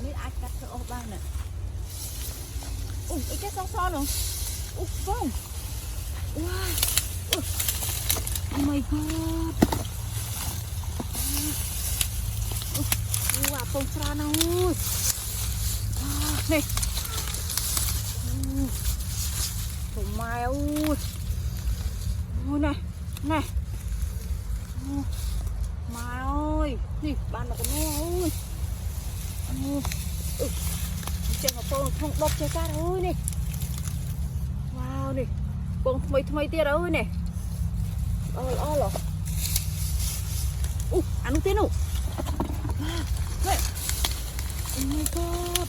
biết ai cắt cho ô ba nè. Ui, cái son son rồi. Ui, phong. Wow. Oh my god. Wow, phong tra nào. Nè. Phong mai ơi. Nè, nè. Mai ơi, nè, bạn mà có mua ơi. Chơi mà phong không đọc chơi cá ơi nè. Wow nè. Phong thay tia ơi nè. Lọ. Ăn tiên đâu. Nè. Oh my god.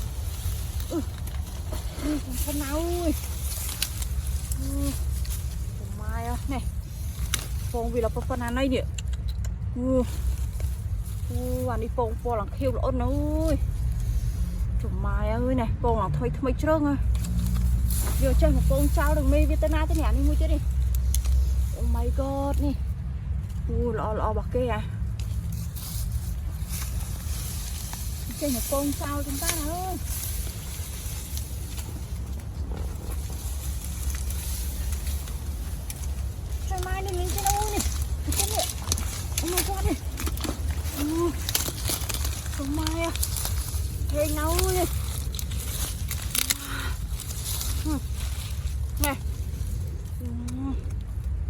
Con nào ơi. Mai à, nè. Phong vì là con ăn này nè. Anh đi phong làm khiêu lỗ nó ơi. Chồng mai ơi nè, phong làm thôi mấy trơn à. Giờ chơi một con sao đừng mê Vietnam thế này đi mua chứ đi. Oh my god nè. Lọ bạc kê à. Chơi một con sao chúng ta ơi. Chơi mai đi mình chơi đâu nè. Chơi nè. Oh my god nè. Chồng mai à. Hey nấu nè. Nè.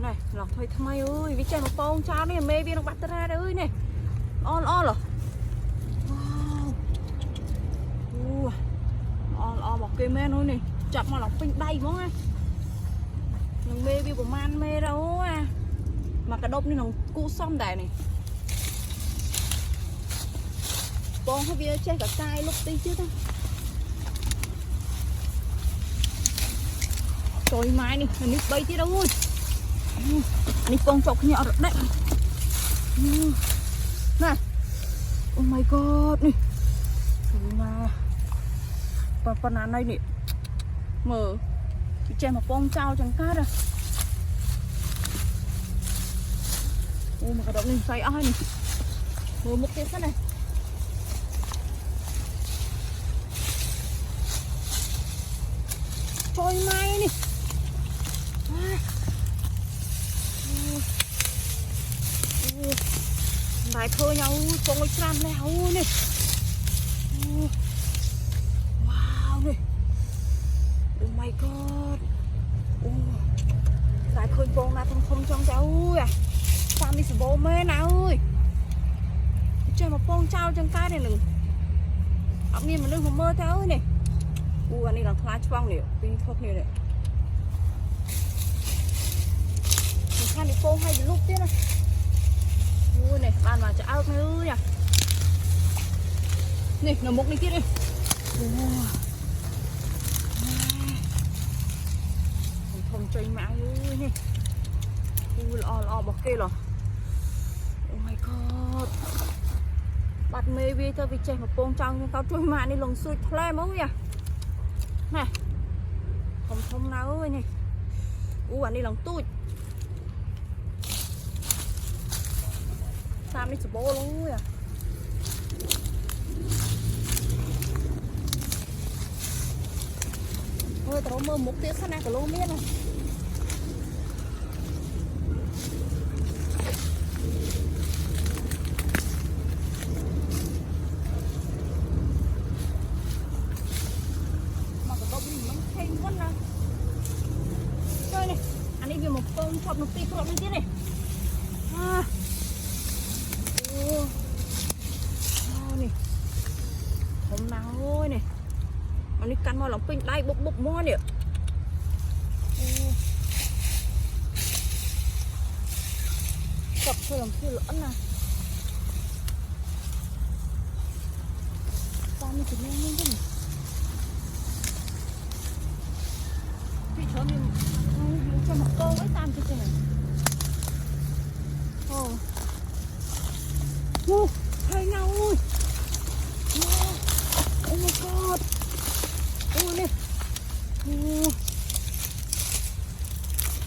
Này, lọc thôi thay ơi, vì chơi một con sao này mê viên nó bắt ra đấy nè. On rồi. Wow. On một cây men thôi nè. Chặt mà lọc pin đầy món á. Đừng mê viên của man mê đâu à. Mà cái đốp này nó cũ xong đài này. Con hơi bia chơi cả cay lúc tí chứ thôi. Trời mai nè, nước bay tí đâu ơi. Nè con chọc nhỏ rồi đấy. Này. Oh my god nè. Trời mà. Con ăn đây nè. Mở. Chơi một con trao chẳng cát à. Mà cái động này xoay ai nè. Mở một cái sắt này. Trời mai nè. Bài thơ nhau con ơi trăm leo nè. Wow nè. Oh my god. Bài khơi con na không trong cháu à. Sao đi bố mê nào ơi. Chơi một con trao chân cái này đừng. Ông nhiên mà lưng mà mơ theo nè. Anh đi làm thoa cho phong nè. Đi thuốc nè nè. Đi phong hay bị lúc tiếp này. Này, bạn vào cho ao thôi ơi à. Nè, nó mốc này kia đi. Không chơi mạng ơi nè. Lọ bọc kê rồi. Oh my god. Bắt mê vi thôi vì chơi một con trong cao chơi mạng đi lồng xuôi thle mới à. Nè. Không nào ơi nè. Anh đi lòng tui. Sam đi chụp bố luôn à. Ôi tao mơ một tiếng sáng nay cả lô miết này. Mà cái bông nó khen quá nè. Chơi này, anh đi về một con chọc nó tí con lên tí này. Nè. Hôm nào ơi nè. Anh đi cắn vào lòng pin đây bục mua nè. Cặp thôi làm kia lẫn nè. Sao mình chỉ nhanh lên chứ nè. Chị cho mình cho một câu ấy tam cho này. Hay nhau ơi. Oh my god. Nè.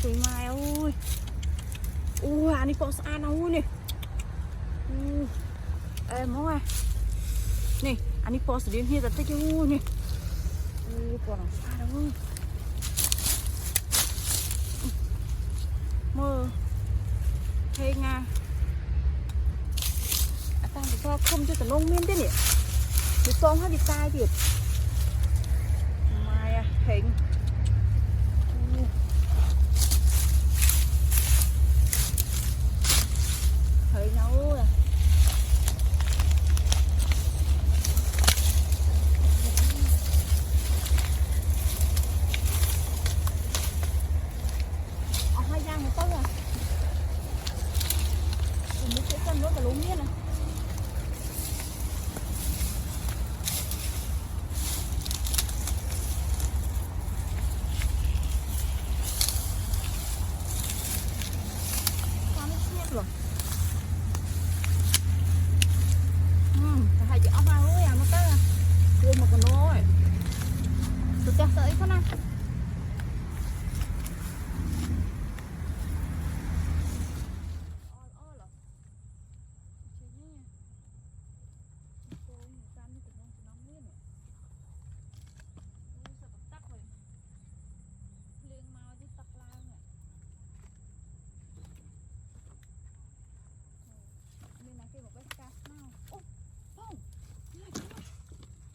Trời mai ơi. Anh đi con xa nào nè. Em mong à. Nè, anh đi po xử lý hết rồi tới chú nè còn làm sao đâu mơ hay nga ta thì sao không cho tận ông miên thế nhỉ thì con hết đi tai thiệt mai à hình thấy nấu à hai giang một tấc à mình sẽ cân nữa cả lúa miên này rồi hai chị ốc hai lúa à nó tới cua mà còn nôi tôi cho tới con ăn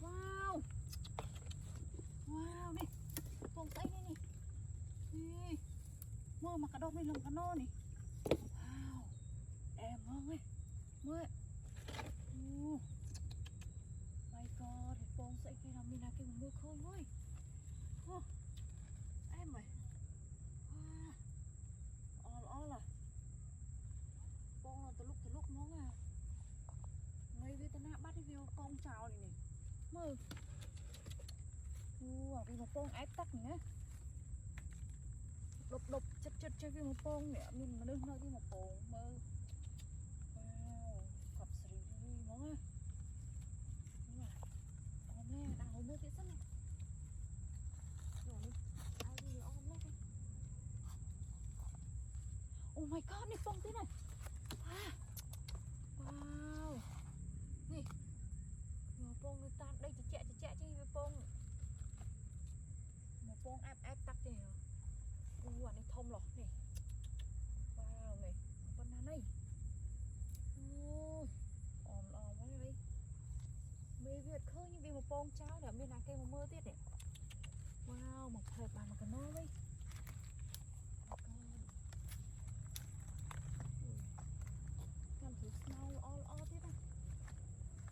wow wow này con tay này nè mơ mà cả đôi lồng cá no này wow em ngon ấy mơ my god con sẽ cái làm mình là cái mưa khơi thôi em mày all là con là từ lúc nó à mấy với tên bắt đi video con chào này mơ vì một con ép tắc nhé đục chất cho vì một con nè mình mà đừng nói với một con mơ wow thật sự đi nó á hôm nay đang hôm mưa tiết sắt này rồi đi ai đi ôm lấy đi oh my god này phong thế này wow nè một con người ta đây chỉ chạy chứ một con ép tắc này hả anh ấy thông lọc nè wow này con này ồm quá đây mê Việt khơi như vì một con cháo để bên này cây mà mơ tiết này wow một thời bà mà cần nó đi làm thử snow all tiết này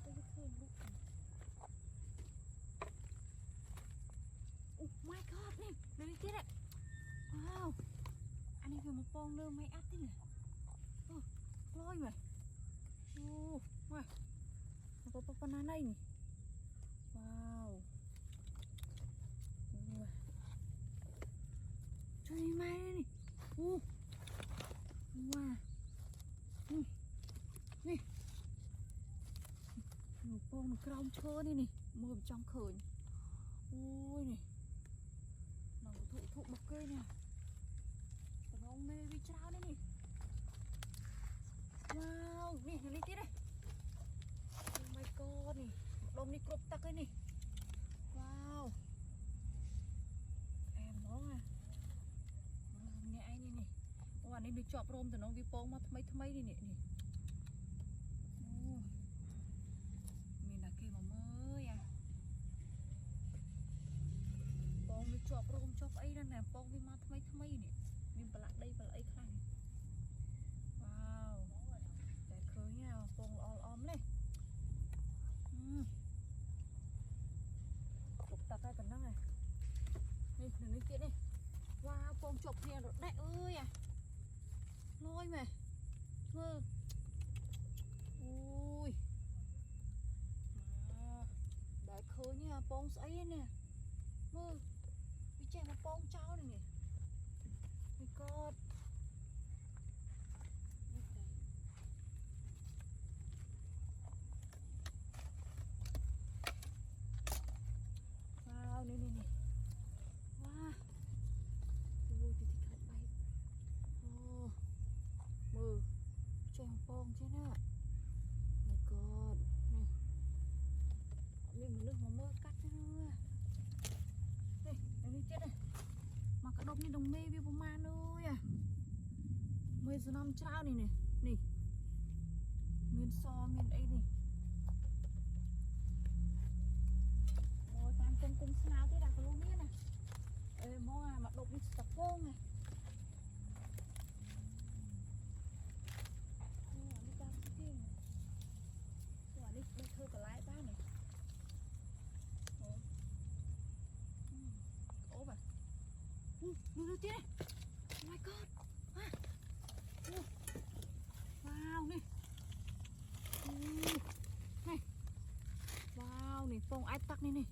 tôi biết khơi lúc oh my god nè đây tiết đấy wow anh ấy vừa một con lơ máy áp thế này lôi mày wow có con này nè wow chơi mai này wow nè một con một cong chơ đi nè mưa trong khởi ôi nè nó thụ bọc cây nè ông mê vi trao đây nè wow nè nó đi tiếp đây oh my god nè đom đi crop tắc ấy nè wow em nó à nghe ai nè nèวันนี้ดูจอบรมแต่น้องวิโป้งมาทำไมดิเนี่ยนี่มีนักเก็บมาเมื่อยอ่ะโป้งดูจอบรมจอบไอ้นั่นแหละโป้งวิมาทำไมเนี่ยมีปลาได้ปลาไอ้ข้างว้าวแต่เคยเนี่ยโป้งอ้อมเลยตกตาใต้กันได้นี่หนึ่งนี่เจี๊ยนี่ว้าวโป้งจบเนี่ยรถได้เอ้ยอ่ะlôi mà mơ ui đại khơi nha bông sấy nè mơ đi chạy một bông cháu này nè my god wow nè wow ui thì thật bay mơ chạy một bông chứ nè my god này mình nước mà mơ cắt nữa đây đi chết đây mà cả đống đi đồng mê với bông man ơi à mê giờ năm trao này nè nè miền so miền ấy nè rồi tam cung cung sao thế là có luôn biết nè ê mong à mà đống đi sập vông này đi thưa cả lái ta này ố bà đưa tiếp này oh my god wow này này wow này phong ái tắc này này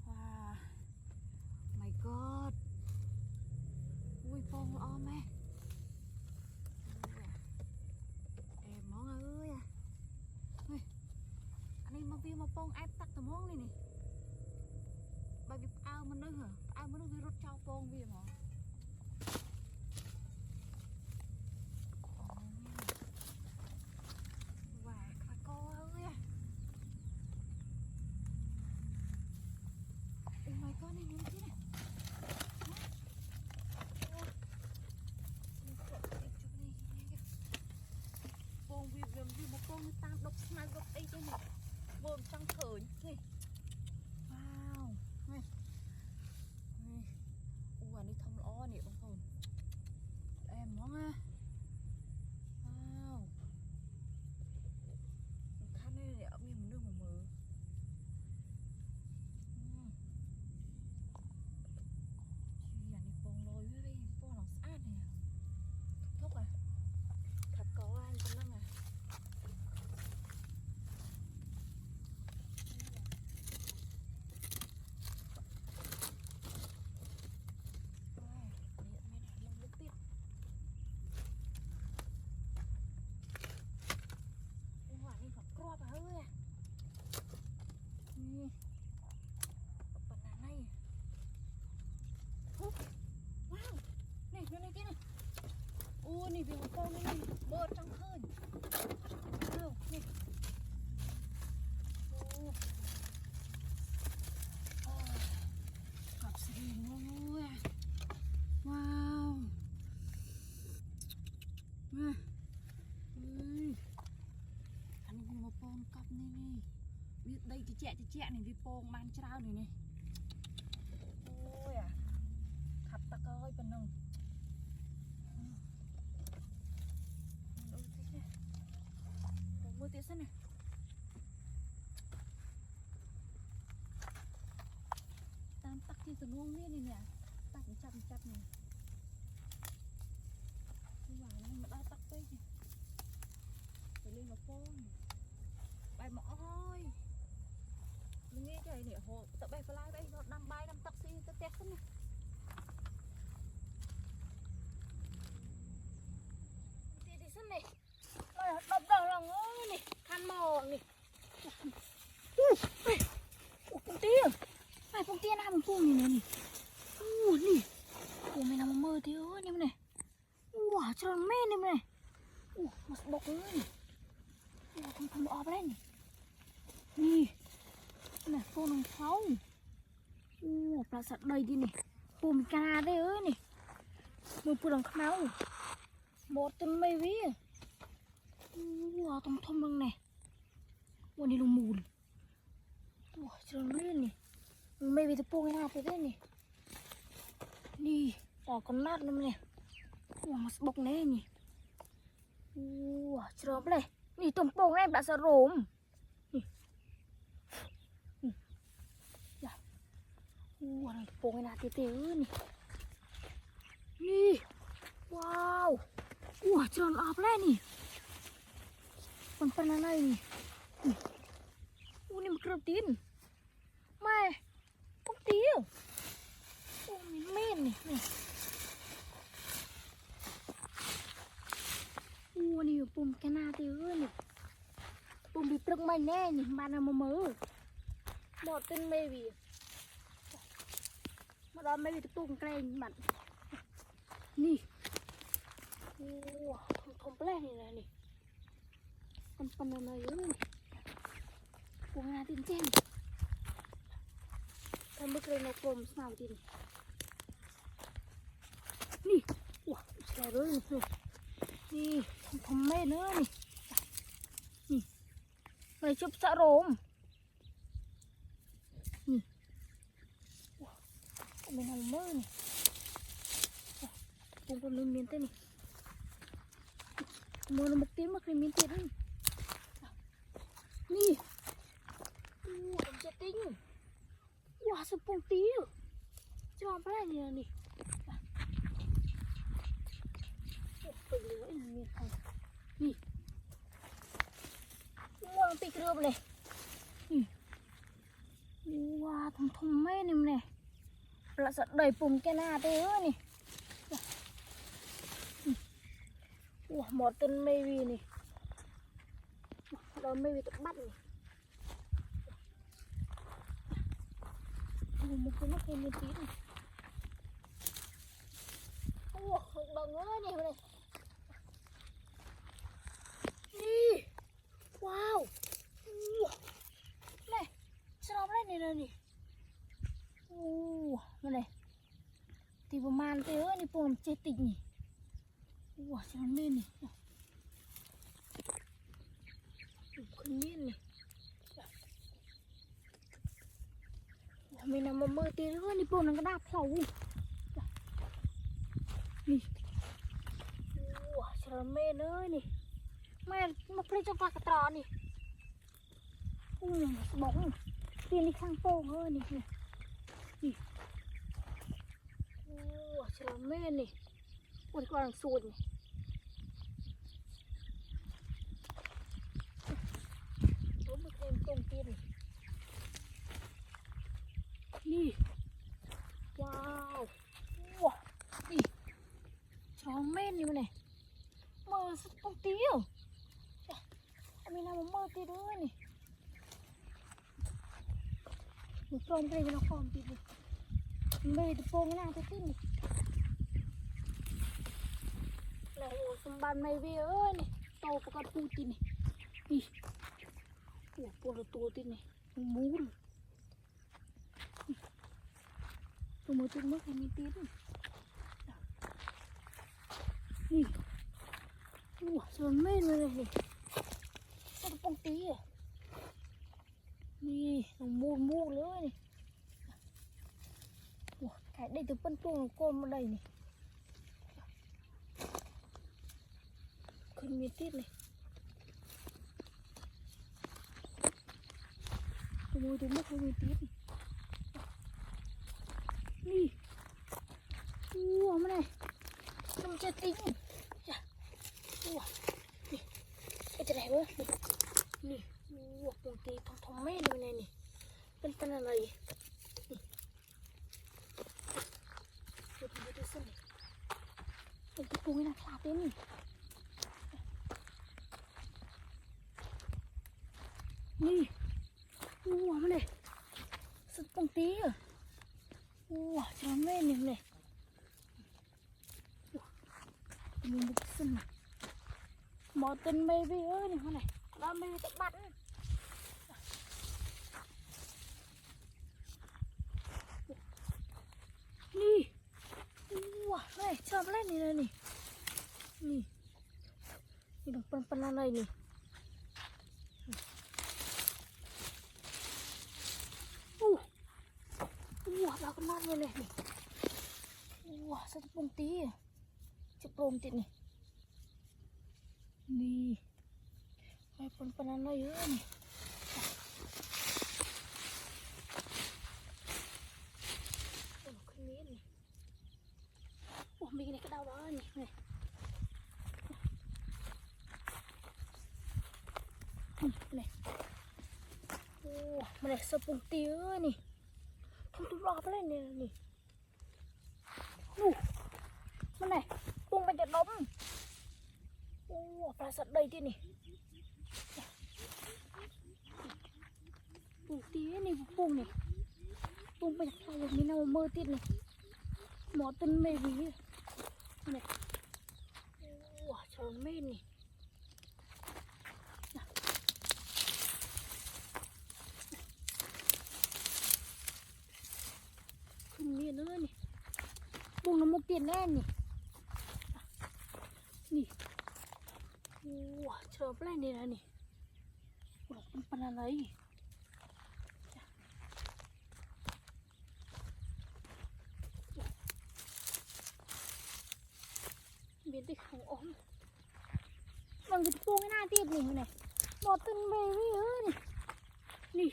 wow my god ui phong ôm mẹ món ơi à anh em mà viên mà pong ép tắt tầm món này nè bài việc ao mình nữa hả ao mình nữa rút trao pong vì mà và cô ơi à oh my god này nhìn thế này vì một con như tam độc smile gốc ấy thế này vô trăng khởi này wow này này ủa đi thông lo nè bông hồn em món à wow khăn này để ở miền nước mà mờ chị à đi bông lôi với đây bông lòng sát này thúc à thật có anh con năng à ui này vì một con này bơ trong khơi wow này cặp xì ui wow ui anh vì một con cặp này này biết đây chị chẹ này vì con mang trao này này ui à thật ta coi bên nông mưa tiết sân này tam tắc thì từ luôn biết này nè tắc chặt này nhưng mà nó đã tắc đây kìa phải lên một con bài mỏ thôi mình nghe cái này hồ tập bài fly đây nó năm bay năm taxi tới tét sân này tiết sân này đập đầu lòng ơi này khăn mò này phong tia phải phong tia nào phong này này nè của mày làm mơ thế ơi nhưng này quả tròn men này mặt bọc ơi không bỏ vào đây nè này phong đồng pháo là sạch đầy đi nè phong ca đây ơi nè một phong đồng pháo một tên mây ví wow tông thông lưng này wow đi lùng mùn wow trơn lên nè mày bị tập bông nào thế này đi bỏ con nát luôn nè wow mặt bọc này nè wow trơn lên nè tông bông này đã sợ rồm wow này bông nào thế nè nè wow wow trơn ốp lên nè Pan này nih. Ini makrotin. Mai. Không tiêu. Men nih. Này bùm cái nào thì ơi. Bùm bị trật mày nè nhỉ, mà nó mơ. Một tên mê vì. Mà đó mê vì cái bùm cái này nè. Không play này nè. Pan này ơi. ปูงานตินเจนทำเมื่อคืนเรากลมสาวดินนี่ว้าวใช่เลยนี่ทำแม่เนื้อนี่เลยชุบสะโรมนี่ว้าวเป็นทำเมื่อนี่ปูเป็นเมียนเต้นี่มือมันตีมันคือมีเตียนนี่ผมจะติ้งว้าสปงตีจะมาอะไรเนี่ยนี่ไปเลยมีใครนี่ว้าปีกเรือไปเลยนี่ว้าทงไม่เนี่ยมันเนี่ยละสัตว์ใดปุ่มแกน่าเต้นี่ว้าหมดต้นไม่วีนี่เราไม่วีตกบัดนี่มันคือนักเรียนตีนโอ้โหดังเลยนี่เลยนี่ว้าวนี่สลบได้นี่เลยนี่โอ้มาเลยตีประมาณเต้นี่ปุ่มเจติกนี่ว้าสลบได้นี่ขึ้นเล่นนี่ไม่นำมาเมื่อตีแล้วนี่ปุ่มนั่งกระดาษเผานี่ว้าสลบได้เลยนี่แม่มาพลิกจังหวะกระตรอนี่บอกตีนี่ข้างโป้งนี่นี่ว้าสลบได้นี่ปวดกลางสูดนี่ตรงตีนนี่ว้าวว้านี่ช้องเม่นอยู่เนี่ยมือสุดตรงตีอ่ะมีน้ำมือตีด้วยนี่หนูปลอมไปเลยนะปลอมตีเลยไม่ได้โป่งหน้าตัวตีนี่แล้วสมบัติไม่เว้ยนี่โตประกอบปูตีนี่นี่โอ้ปวดตัวตีนี่มูลตัวมือตีมือมีตีนนี่โอ้สวยไม่เลยนี่ตัวปงตีอ่ะนี่มูลเลยนี่โอ้ไก่ได้ตัวปั้นตัวโกนมาได้นี่ขึ้นมีตีนเลยตัวมือมีตีนนี่ว้าวมันเลยทำจะติ้งจ้ะว้าวนี่จะไหนวะนี่ว้าวปงตีทองไม่ดูเลยนี่เป็นอะไรนี่ดูสิเป็นตะปูนะคลาดเลยนี่ว้าวมันเลยสุดปงตีอ่ะว้าวจะไม่เนี่ยเลยมีบุกซึมหมอต้นไม่ไปนี่เขาไหนเราไม่จะบัดนี่ว้าวเลยชอบเล่นนี่เลยนี่ดอกเป็นอะไรนี่ว้าวเราก็นั่นเลยนี่ว้าวสัตว์ปงตีจะโปร่งติดนี่ให้เป็นอะไรเยอะนี่ขึ้นนี้นี่โอ้มีอะไรก็ดาวร้อนนี่นี่โอ้มันเลยสัตว์ปงตีนี่ทำตัวรอบเลยนี่มันไหนปุ้งมันจะล้มโอ้ปลาสัตว์ใดที่นี่ปุ้งตีนี่ปุ้งนี่ปุ้งไปจากใครมีน้ำมือติดนี่หมอต้นไม่วีนี่โอ้ชนไม่นี่ เนื้อนี่ปูน้ำมุกเตียนแน่นี่นี่ว้าเชื่อแปลงนี่นะนี่บอกมันเป็นอะไรเบียดที่ของอ้อมมันจะปูไม่น่าเทียบนี่ไงบอตึงเบบี้เอ้ยนี่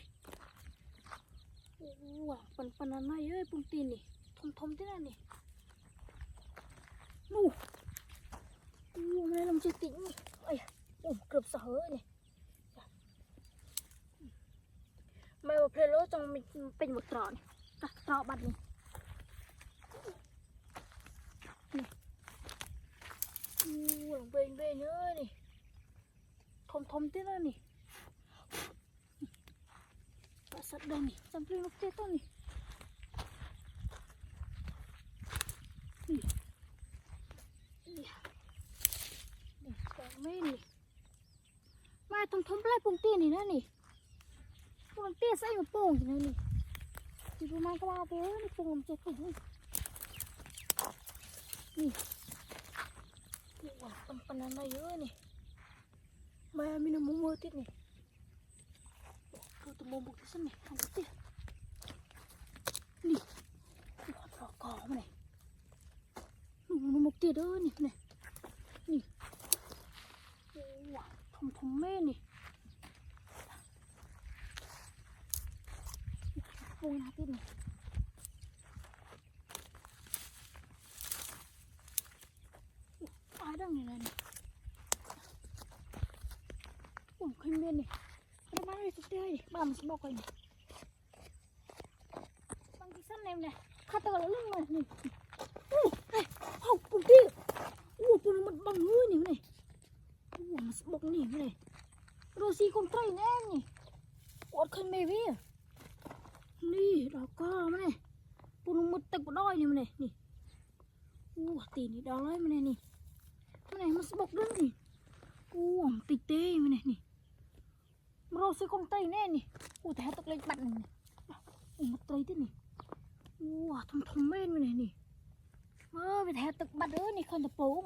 ว้าเป็นอะไรเอ้ยปุ่มตีนนี่ทมที่นั่นนี่นู่ไม่ลงจิตติ่งเอ้ยเกือบสะเฮ้ยนี่ไม่ว่าเพลโลจังเป็นหมดตรอนตรอบัดนี่หลังเบนเนื้อนี่ทมที่นั่นนี่ปลาสัตว์เดินนี่จำเป็นลูกเต้ต้นนี่แต่ไม่นี่มาทมปลายปุ่มเตี้ยนี่นะนี่ปุ่มเตี้ยใส่มาโป่งอย่างนี้ที่ประมาณก็ว่าไปนี่ปุ่มจะถึงนี่ว้าเป็นอะไรเยอะนี่มามีน้ำมูติดนี่ตัวมูบุกที่สุดนี่ทำเตี้ยนี่รอกอมาเลยน้ำมุกเตี้ยเด้อนี่นี่ว้าทมแม่นี่ปูนาติดนี่ตายดังนี่เลยนี่ผมเคยเมียนนี่ประมาณนี้สุดเลยบ้ามันสบอกเลยนี่บางทีสั้นเนมเนี่ยข้าตะลึงมานี่เฮ้ยเอาปุ่มตีปุ่มมันบังมือนี่นี่มันสบอกนี่นี่โรซี่คนไทยแน่นี่อดเคยเมวี่นี่ดอกก้ามันนี่ปุ่มมันตึกด้อยนี่มันนี่ตีนี่ดอกเลยมันนี่มันสบอกด้วยนี่ติดเต้มันนี่โรซี่คนไทยแน่นี่แต่ตกเลยบัดนี่มันไตที่นี่ทมเม่นมันนี่ไปแทะตึกบัดเด้อนี่คนตะปูง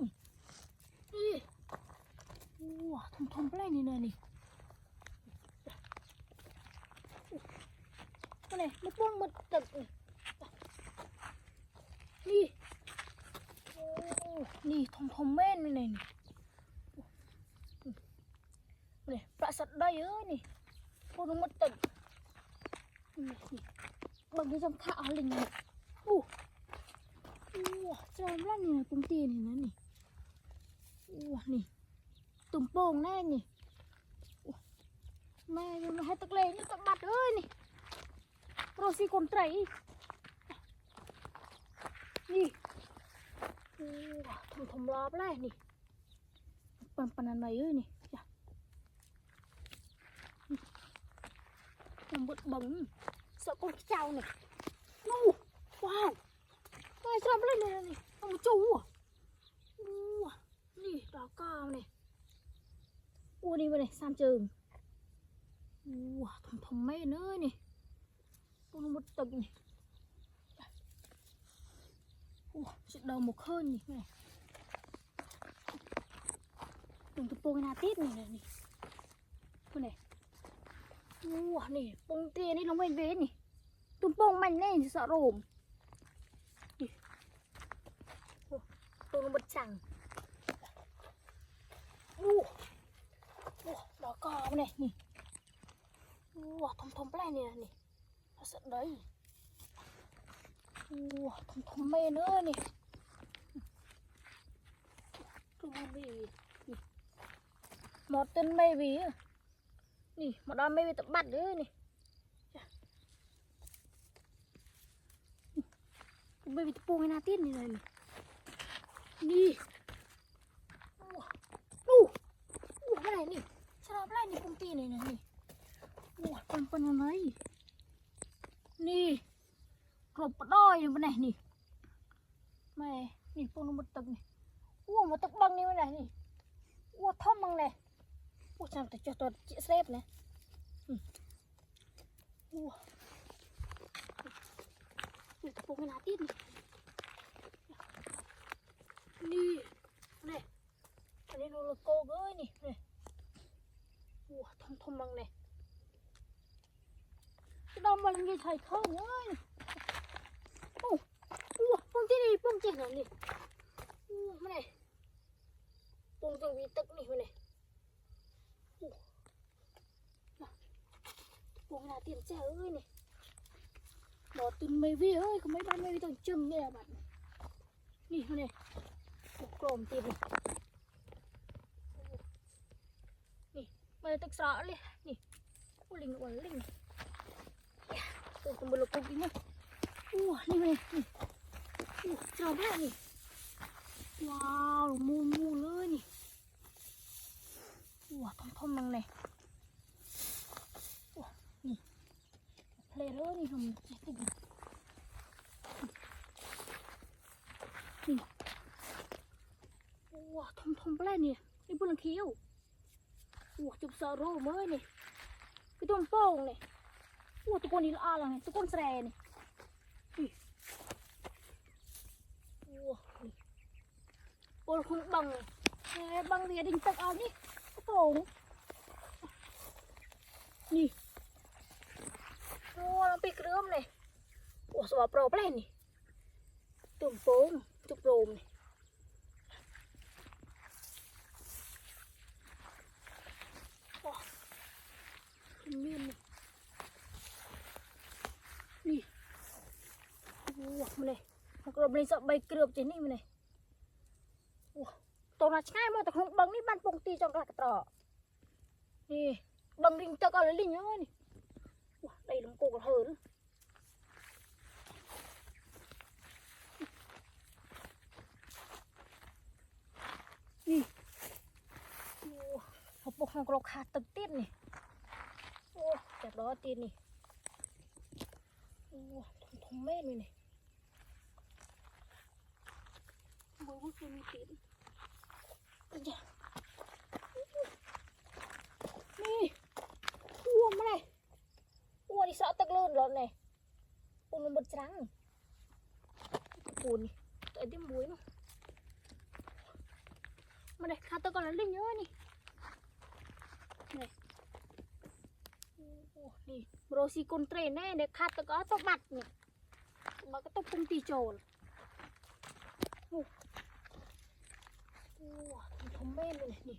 นี่ทมแปลงนี่เลยนี่มันนี่ปูงมันตึกนี่นี่ทมเม่นมันนี่นี่ปลาสัตว์ได้เยอะนี่ปูงมันตึกนี่บางทีจำข้าวอะไรเงี้ยจำแล้วนี่ปุ่มตีนี่นะนี่นี่ตุ่มโป่งแน่นี่แม่ยังไม่ให้ตะเลนี่ตะบัดเอ้ยนี่โรซี่คนไตรนี่ทมลาบแรกนี่ปันอะไรเอ้ยนี่จ้ะบดบังsợ con trâu này wow ai sao lên này này ông chú nè đỏ cao này đi bên này sam trường thầm mấy nữa nè con một tầng này chuyện đầu một hơn này đừng tụt bông na tít này này con nàyนี่ปงเตียนี่ลงไปเว้นนี่ตุ้มปงมันแน่สะโรมนี่ตัวมันจังดอกกอมันนี่ทมแปลงนี่นี่สัตว์เลยทมแม่เนื้อนี่ตัวมันบีหมดต้นไม่บีนี่มาดามไม่ไปตะบัดเลยนี่ไม่ไปตะปูให้นาตีนนี่เลยนี่อะไรนี่ชอบอะไรนี่ปุ่มตีนี่นะนี่เป็นอะไรนี่กรบด้อยนี่มันไหนนี่แม่นี่ปุ่มมันตึกนี่มาตึกบังนี่มันไหนนี่ท่อมบังเลยchẳng thể cho tôi chị xếp này ปูไม่น่าติดนี่นี่อันนี้เราโกกเลยนี่ว้าทำบังเลยดำมาลังยี่ไข่เข้าเลยโอ้ว้าปงที่นี่ปงเจ็ดนี่มาเลยปงตัววีตึกนี่มาเลยปงน่าติดแจ๋วเลยนี่บอตุนไม่วิ่งเอ้ยเขาไม่บ้านไม่วิ่งต้องจึงเนี่ยบัดนี่มาเลยกลมติดนี่มาตึกสระเลยนี่โอ้ลิงวันลิงตัวกำลังลุกปุ๊บนี่นี่มาเลยนี่สระแม่นี่ว้าวมูเลยนี่ทอมมังเลยนี่เพลเลอร์นี่ทำเจ็ดติดนี่ทอมเพลนี่นี่บุญเขียวจุดสโร่เมื่อนี่cái tuần phong này tụi con đi là là này tụi con xè này ôi không bằng này bằng gì đình tắc áo đi cái phong nè nó bị cướp này sao pro lên này tuần phong chụp rồm này miên này đi này rồi mình sợ bay cướp trên này này tao là trai mà tao không bằng đi ban phong ti trong cái trò đi bằng đình tao còn linh nhớ này đây là cô còn hơn đi học bộ hàng lộc hạt tật tiết nàyจากล้อตีนนี่ทำแม่นี่นี่บัวมันเป็นตีนนี่อ้วนมาเลยอ้วนที่สาวตะลื่นหรอเนี่ยปูนมันบดจังปูนนี่ตัวไอ้ที่มุ้ยเนาะมาเลยข้าตัวก่อนแล้วเล่นเยอะนี่นี่โรซีคอนเทรนแน่เด็กขัดตะก้อตบบัดนี่มันก็ต้องปุ่งตีโจรทำเบ้นเลยนี่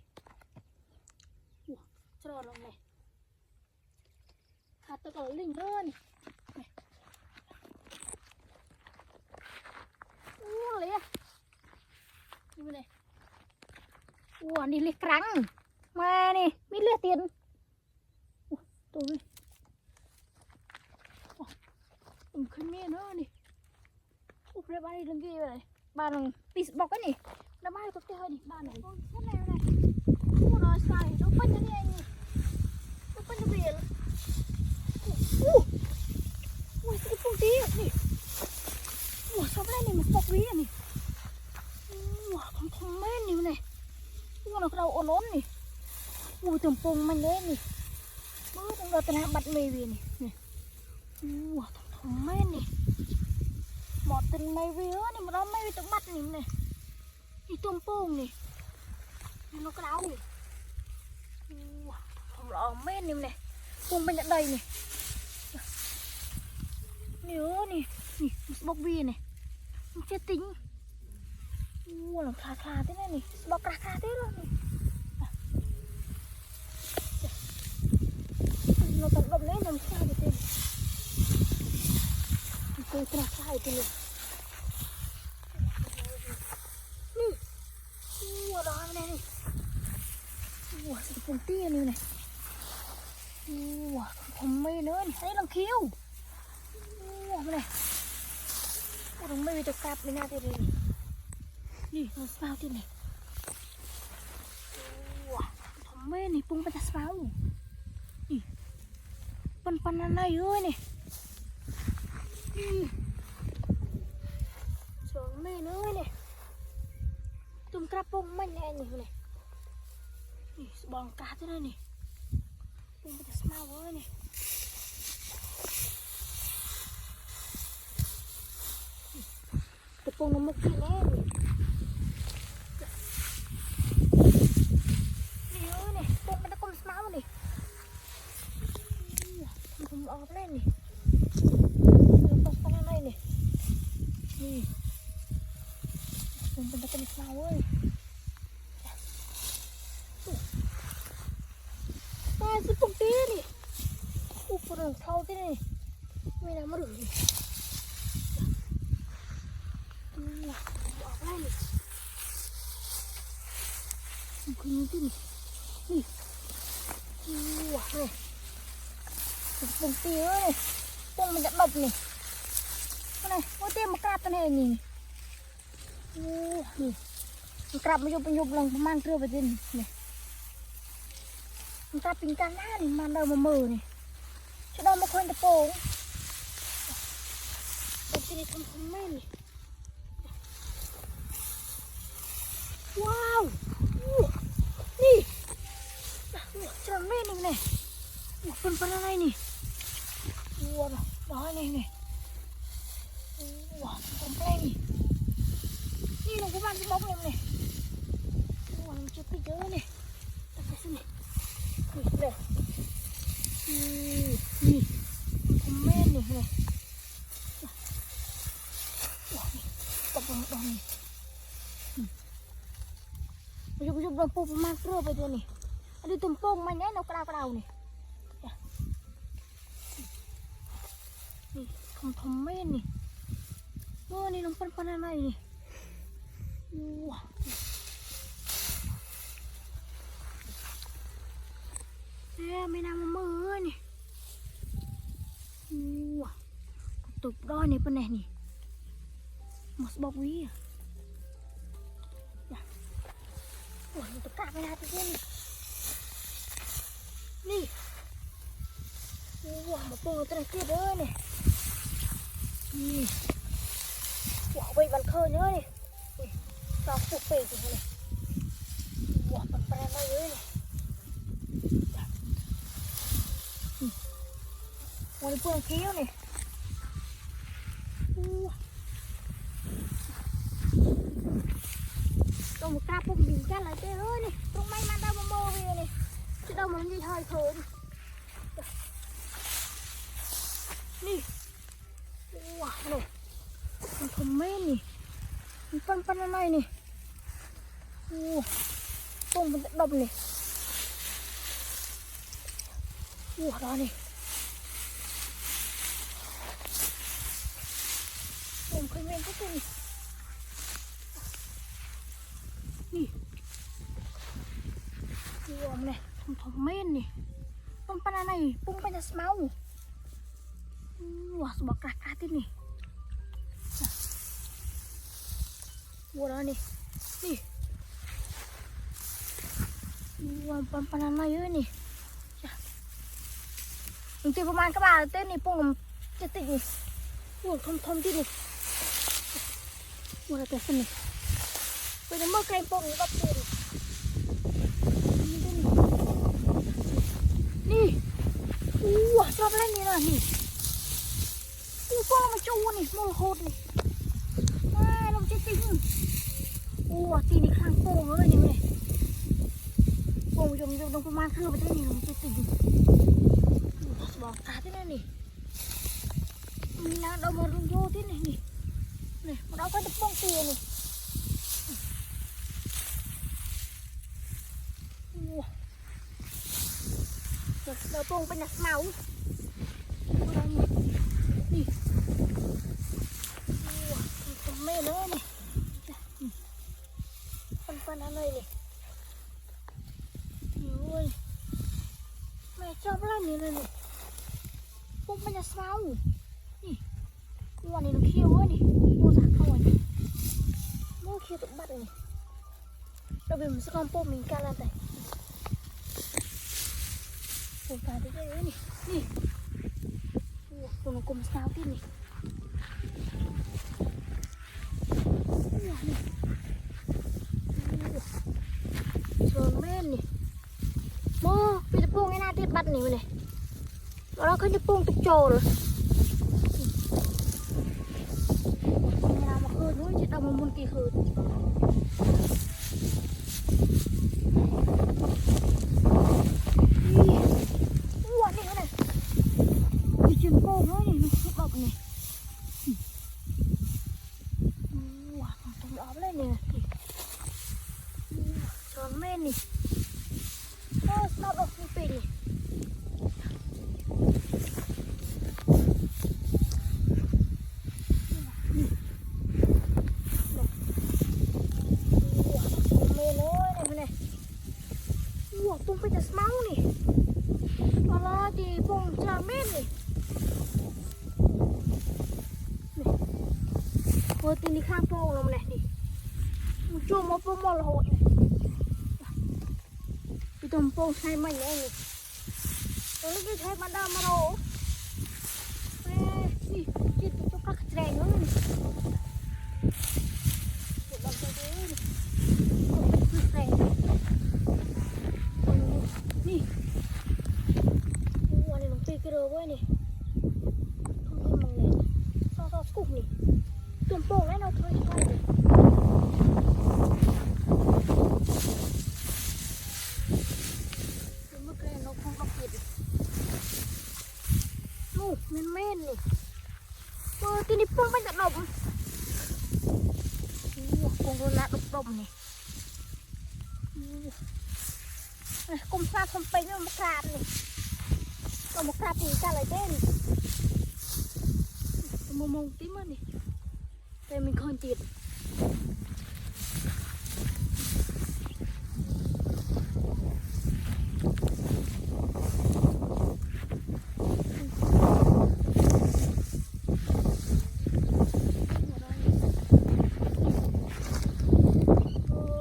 จรอลงเลยขัดตะก้อลิงเดินเลยอ่ะนี่มาเลยนี่เล็กครั้งมานี่มีเลือดเตียนตัวนี้ขึ้นเมียเนาะนี่โอ้ยบ้านนี้เรื่องกี่เลยบ้านปีบอกกันนี่แล้วบ้านก็เจอนี่บ้านไหนเช่นไหนเลยโอ้รอใส่ลูกปั้นจะเนี่ยนี่ลูกปั้นจะเปลี่ยนโอ้ยสิปุ่งตีนี่ชอบเล่นนี่มันปกวิ่งนี่ทำแม่นี่นี่เราโอนนี่ถึงปุ่งมันเล่นนี่มือตรงเราตะนะบัดเมวีนี่ทำแม่นี่หมดเป็นเมวีนี่มันเราไม่มีตัวบัดนี่นี่ตัวโป่งนี่nó có đauนี่ทำเราแม่นี่ปุ่งเป็นอย่างใดนี่นี่บกวีนี่มันเจ็ดติ้งหลังคาthế nàyนี่บอกราคาthế rồi nó tận động đấy làm sao được thế tôi ra sai thì này đó này sự phun tia này không mê nữa này thấy đang khiêu này đừng mê được cạp bên này thì đi nó sao thế này không mê này pung pada sao pan này ơi này xuống mê nữa này tụm krapong mình này này bong cá thế này pung pada sao ơi này pung nó mục kia nè nè ơi nè pung nó cũng máu nè không ọp lên nè nó con này nè nè pung nó cũng máu ơi à cái pung kia nè pung nó thâu thế này mày làm mà được gì ọp lên nè không cái gì nè wow này bông tiêu này bông mình đã đập này con này có thêm một cặp này nè một cặp mới chụp lần mang trưa về trên này một cặp bình can này mang đầu mà mờ này cho đâu mà khơi tập bồ bông tiêu này không men này wow nè cho men này phần này nè wow đó này nè wow komplain nè ini nó cũng ăn cái bông này wow nó chưa cái dớ này ta phải xem này này nè komplain nè này wow tập bông bông này dùng bông bông mang rửa về đây nè đi tụm bông mày nhé nó cào nè thom men nih. Oh, ini nomor panah ini. Wah. Mấy năm mưa nè. Wah. Tục đôi này bên này nè. Một bọc quý à. Wah, itu cạp bên này thế nè. Nè. Wah, một bông cái này kia nữa nè. Wow, bây bạn khơi nữa nè. Sao phục về thì này. Wow, bạn phải làm nữa nè. Wow, phương kéo nè. Đâu một cặp bông bình cá lại thế ơi nè. Trong may mắn đâu mà mô về nè. Chứ đâu mà nó như hơi khơi nè. Nè. Wow, này, con men nih, pan này nih, bông mình đập này, đó này, bông khơi men thế này, wow này, con men nih, pan này, bông banyak semau. Wah, sebab kakak ini. Wah, nih. Nih. Wah, pampanan ayo nih. Nanti pemain ke bawah teh nih, pung cetik nih. Wah, thom tí nih. Wah, cái sini. Bây giờ mơ cây pung gấp tiền. Nih. Wah, coba lên nih lah nih. Con mà chu này, mồ hột này. À, nó chết tinh. Tí này khang phô nữa này này. Phô dùng đông man thưa vào đây này, nó chết tinh. Bỏ cá thế này này. Mình đang đâu mà rung vô thế này này. Này, mà đó có đập bông tiền này. Đỡ bông bên nhặt máu. Đi. Con mê nữa này. Phân ở đây này. Ôi. Mẹ cho lên này này. Bông bên nhà sao. Nè. Quả này nó khiêu quá nè. Mua giả không rồi. Mua khiêu tụi bắt này. Rồi mình sẽ con bông mình ca lên đây. Bông cá thế này nè. Nè. Tụi nó cùng sao thế này. Rồi men này. Mơ, bây giờ buông cái nào tiết bắt này này. Nó cứ như buông tục trồ rồi. Nhà mà khơi nữa chứ đâu vừa tin đi khang po rồi này đi chua một po mò là hột này đi tôm po hai mày này tôi lấy cái thế mà đâm mà đồ đi chết cho các trẻ nữa này điวันนี้น้องปีกระโดดไว้นี่ทุ่งที่มังเลยซอกุกนี่ตุ่มโป่งแล้วเราถอยเลยเมื่อกี้นกของเขาปิดนู่นเม่นนี่ที่นี่ปุ่งเป็นกระดมคงโดนละดมนี่กุมซาทำไปเรื่องมะขามนี่ก็มะขามนี่กันอะไรเด่นมองtí mà này đây mình còn tiệt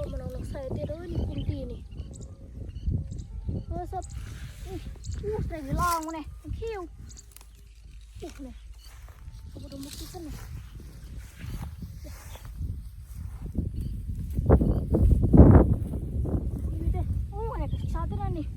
mà nó xài tiệt ơi cùng tì này sập này cái lon này khiêu này không có một cái này ini deh, oh ada kesal tuh nih.